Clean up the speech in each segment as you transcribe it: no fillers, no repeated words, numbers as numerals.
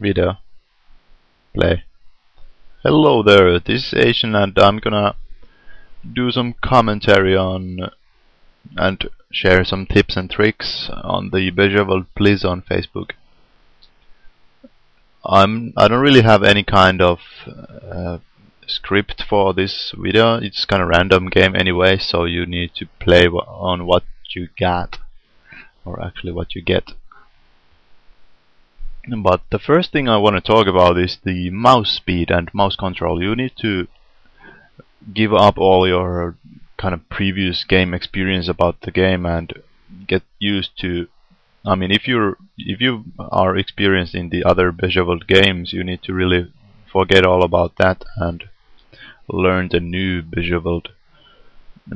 Video. Play. Hello there, this is Asian and I'm gonna do some commentary on and share some tips and tricks on the Bejeweled Blitz on Facebook. I don't really have any kind of script for this video. It's kind of random game anyway, so you need to play on what you got, or actually what you get. But the first thing I want to talk about is the mouse speed and mouse control. You need to give up all your kind of previous game experience about the game and get used to. I mean, if you are experienced in the other Bejeweled games, you need to really forget all about that and learn the new Bejeweled,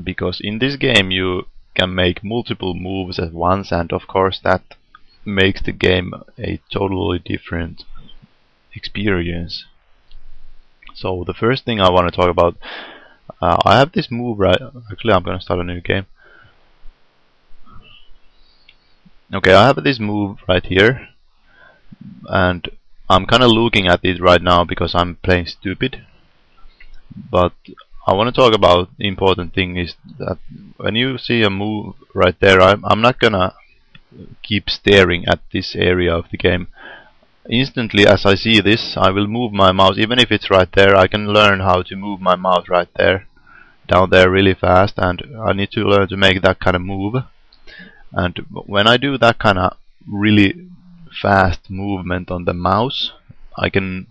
because in this game you can make multiple moves at once, and of course that makes the game a totally different experience. So the first thing I want to talk about, I have this move right. Actually, I'm gonna start a new game. Okay, I have this move right here, and I'm kind of looking at it right now because I'm playing stupid. But I want to talk about the important thing is that when you see a move right there, I'm not gonna keep staring at this area of the game. Instantly as I see this, I will move my mouse. Even if it's right there, I can learn how to move my mouse right there, down there really fast, and I need to learn to make that kind of move. And when I do that kind of really fast movement on the mouse, I can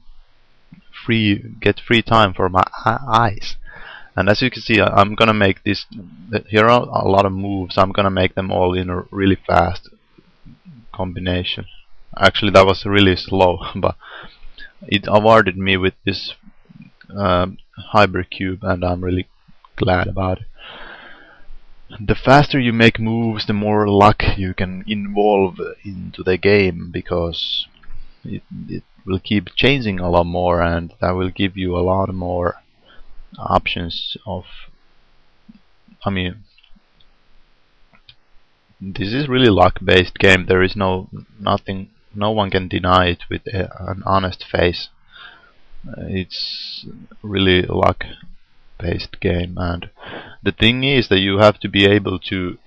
get free time for my eyes. And as you can see, I'm gonna make this. Here are a lot of moves. I'm gonna make them all in a really fast combination. Actually, that was really slow, but it awarded me with this hypercube, and I'm really glad about it. The faster you make moves, the more luck you can involve into the game, because it will keep changing a lot more, and that will give you a lot more options of. I mean, this is really luck-based game. There is no one can deny it with an honest face. It's really luck-based game, and the thing is that you have to be able to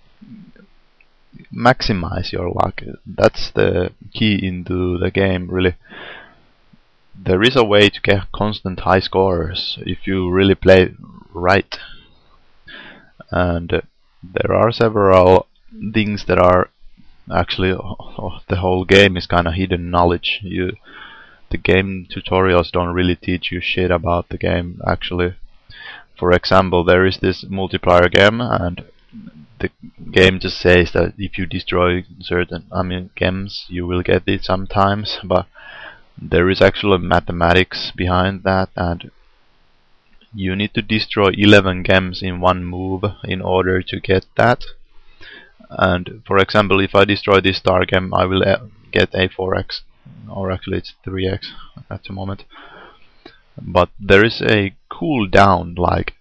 maximize your luck. That's the key into the game, really. There is a way to get constant high scores if you really play right, and there are several things that are actually the whole game is kind of hidden knowledge. The game tutorials don't really teach you shit about the game actually. For example, there is this multiplier game, and the game just says that if you destroy certain gems, you will get it sometimes, but there is actually mathematics behind that, and you need to destroy 11 gems in one move in order to get that. And for example, if I destroy this star gem, I will get a 4x, or actually it's 3x at the moment. But there is a cooldown, like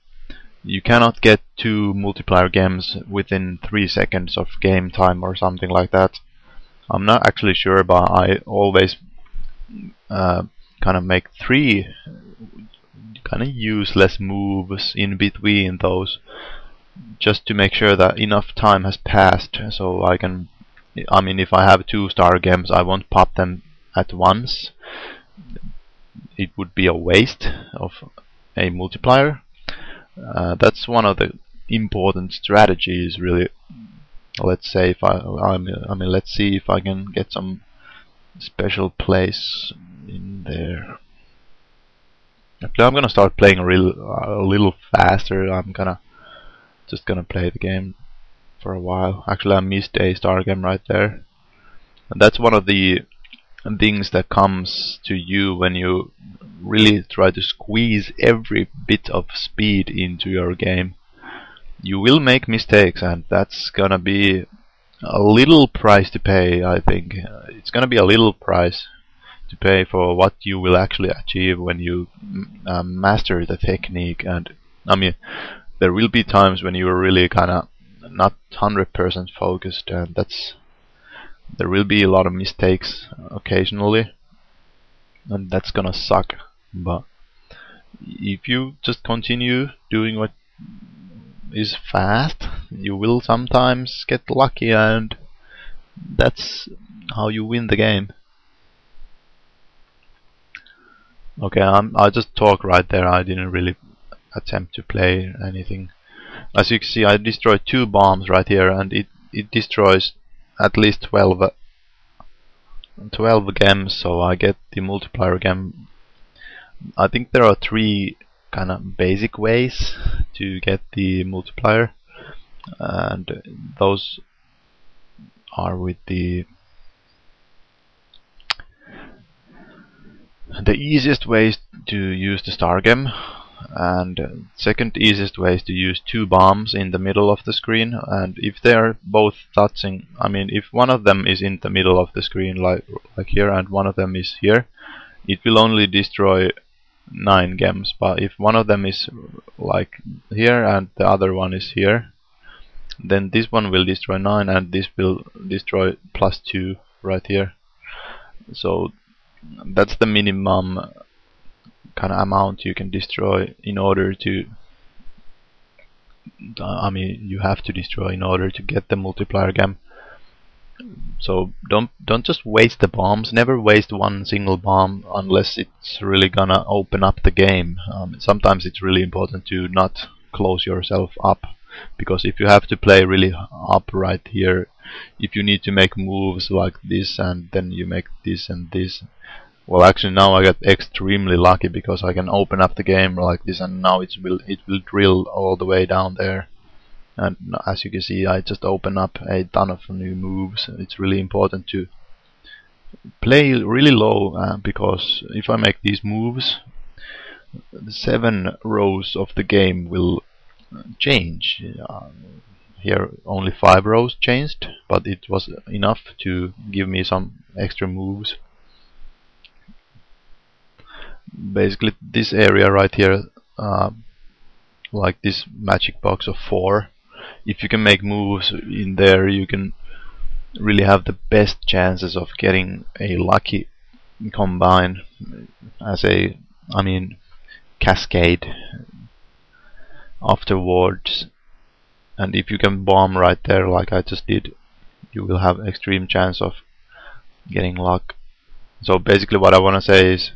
you cannot get 2 multiplier gems within 3 seconds of game time or something like that. I'm not actually sure, but I always kind of make 3 kind of useless moves in between those, just to make sure that enough time has passed, so I can. I mean, if I have 2 star gems, I won't pop them at once. It would be a waste of a multiplier. That's one of the important strategies, really. Let's say if let's see if I can get some special place in there. Actually, I'm gonna start playing a little faster. I'm just gonna play the game for a while. Actually, I missed a star game right there. And that's one of the things that comes to you when you really try to squeeze every bit of speed into your game. You will make mistakes, and that's gonna be a little price to pay. I think it's gonna be a little price to pay for what you will actually achieve when you master the technique. And I mean, there will be times when you're really kind of not 100% focused, and there will be a lot of mistakes occasionally. and that's gonna suck. But if you just continue doing what is fast, you will sometimes get lucky, and that's how you win the game. Okay, I just talk right there. I didn't really attempt to play anything. As you can see, I destroyed 2 bombs right here, and it destroys at least 12 gems, so I get the multiplier gem. I think there are 3 kind of basic ways to get the multiplier, and those are with the easiest way is to use the star gem, and second easiest way is to use 2 bombs in the middle of the screen, and if they are both touching, I mean if one of them is in the middle of the screen like here and one of them is here, it will only destroy 9 gems. But if one of them is like here and the other one is here, then this one will destroy 9 and this will destroy +2 right here. So that's the minimum kind of amount you can destroy in order to, I mean you have to destroy in order to get the multiplier gem. So don't just waste the bombs. Never waste one single bomb unless it's really gonna open up the game. Sometimes it's really important to not close yourself up, because if you have to play really up right here, if you need to make moves like this and then you make this and this, well actually now I got extremely lucky because I can open up the game like this, and now it will drill all the way down there. And as you can see, I just open up a ton of new moves. It's really important to play really low, because if I make these moves, the 7 rows of the game will change. Here only 5 rows changed, but it was enough to give me some extra moves. Basically this area right here, like this magic box of 4, if you can make moves in there, you can really have the best chances of getting a lucky combine as a, I mean, cascade afterwards. And if you can bomb right there like I just did, you will have extreme chance of getting luck. So basically what I want to say is,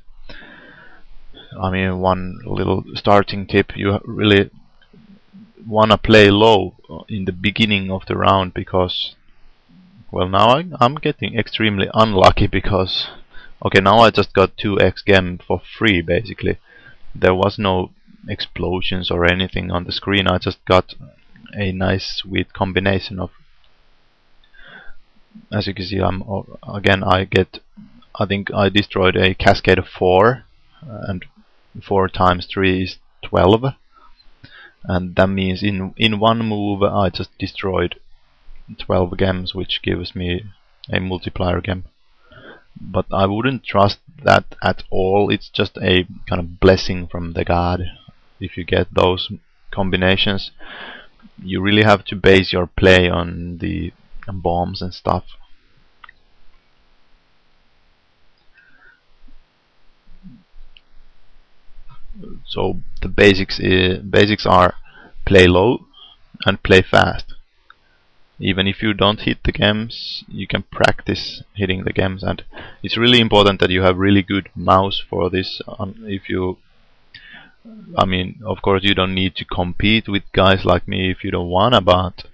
I mean, one little starting tip: you really wanna play low in the beginning of the round, because, well, now I'm getting extremely unlucky because, okay, now I just got 2x gem for free basically. There was no explosions or anything on the screen. I just got a nice sweet combination of, as you can see, I think I destroyed a cascade of 4, and 4 times 3 is 12. And that means in one move I just destroyed 12 gems, which gives me a multiplier gem. But I wouldn't trust that at all. It's just a kind of blessing from the god if you get those combinations. You really have to base your play on the bombs and stuff. So the basics are play low and play fast. Even if you don't hit the gems, you can practice hitting the gems, and it's really important that you have really good mouse for this. If you, I mean, of course you don't need to compete with guys like me if you don't wanna, but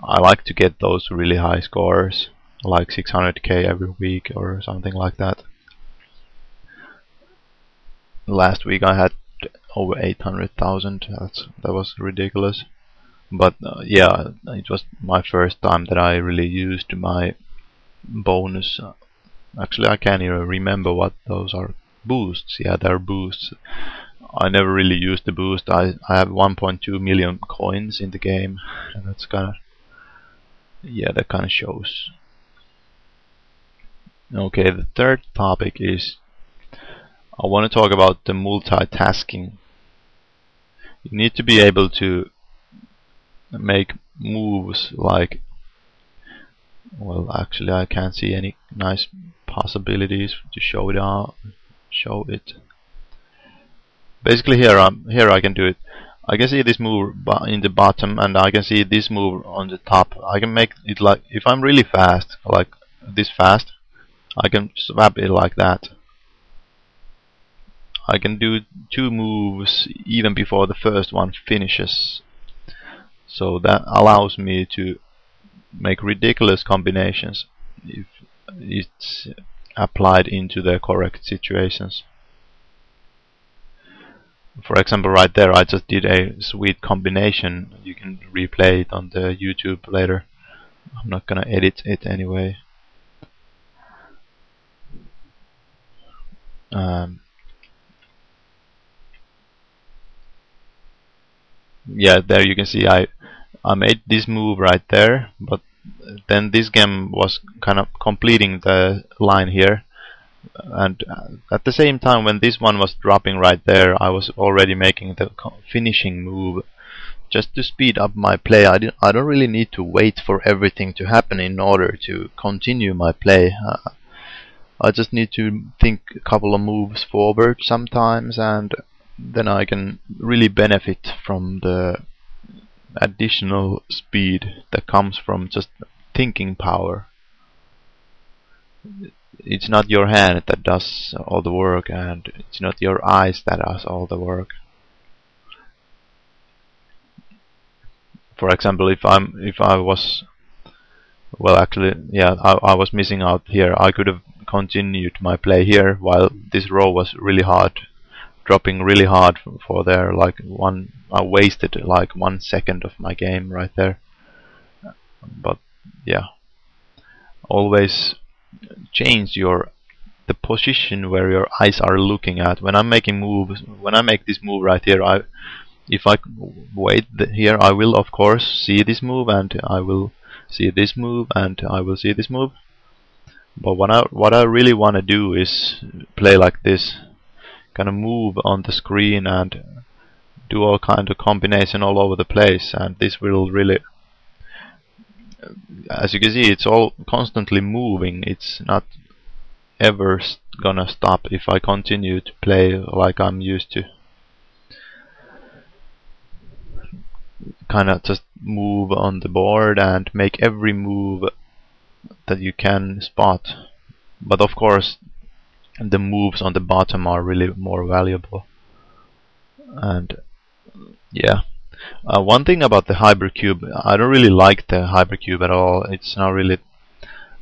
I like to get those really high scores, like 600k every week or something like that. Last week I had over 800,000. That was ridiculous. But yeah, it was my first time that I really used my bonus. Actually, I can't even remember what those are. Boosts. Yeah, they're boosts. I never really used the boost. I have 1.2 million coins in the game, and that's kind of, yeah, that kind of shows. Okay, the third topic is, I want to talk about the multitasking. You need to be able to make moves like Well, actually, I can't see any nice possibilities to show it out. Show it. Basically, here I can do it. I can see this move in the bottom, and I can see this move on the top. I can make it like, if I'm really fast, like this fast, I can swap it like that. I can do two moves even before the first one finishes. So that allows me to make ridiculous combinations if it's applied into the correct situations. For example, right there I just did a sweet combination. You can replay it on the YouTube later. I'm not gonna edit it anyway. Yeah, there you can see I made this move right there, but then this game was kind of completing the line here, and at the same time when this one was dropping right there, I was already making the finishing move just to speed up my play. I don't really need to wait for everything to happen in order to continue my play. I just need to think a couple of moves forward sometimes, and then I can really benefit from the additional speed that comes from just thinking power. It's not your hand that does all the work, and it's not your eyes that does all the work. For example, if I was, well, actually, yeah, I was missing out here. I could have continued my play here while this row was really hard, dropping really hard for there. Like I wasted like 1 second of my game right there. But yeah, always change the position where your eyes are looking at. When I'm making moves, when I make this move right here, if I wait here, I will of course see this move, and I will see this move, and I will see this move. But what I really want to do is play like this, kind of move on the screen and do all kind of combination all over the place, and this will really, as you can see, it's all constantly moving. It's not ever gonna stop if I continue to play like I'm used to. Kind of just move on the board and make every move that you can spot. But of course, the moves on the bottom are really more valuable. And yeah, one thing about the hypercube, I don't really like the hypercube at all. It's not really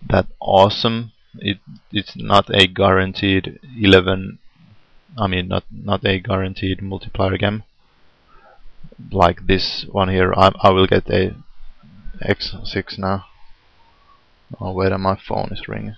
that awesome. It's not a guaranteed 11. I mean, not a guaranteed multiplier game. Like this one here, I will get a XXX now. Oh wait, my phone is ringing.